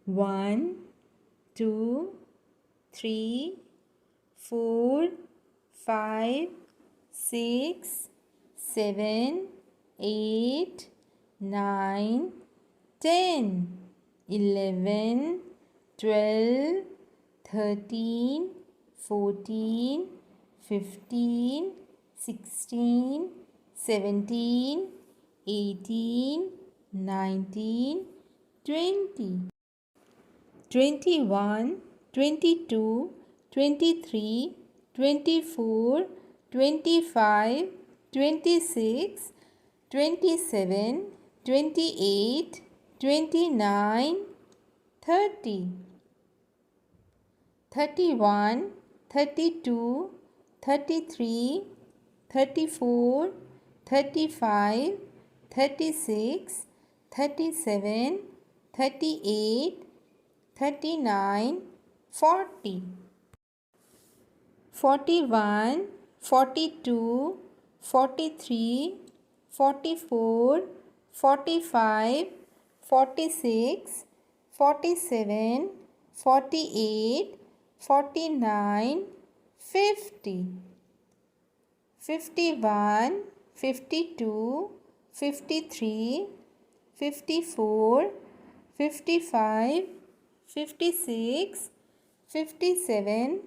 1 2 3 4 5 6 7 8 9 10 11 12 13 14 15 16 17 18 19 20 21 22 23 24 25 26 27 28 29 30 31 32 33 34 35 36 37 38 39 40 41 42 43 44 45 46 47 48 49 50 51 52 53 54 55 56 57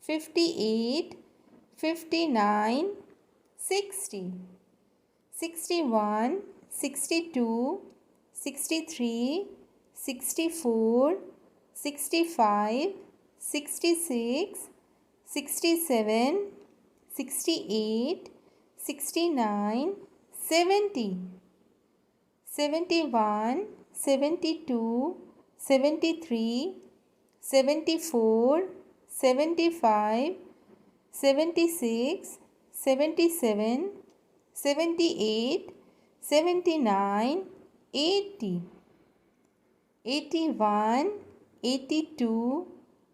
58 59 60 61 62 63 64 65 66 67 68 69 70 71 72 73 74 75 76 77 78 79 80 81 82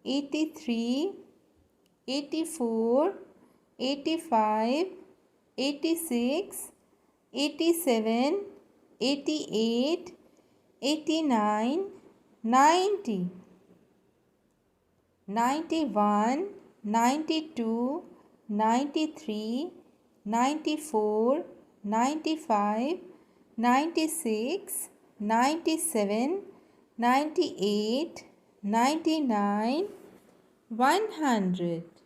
83 84 85 86 87 88 89 90 91 92 93 94 95 96 97 98 99 100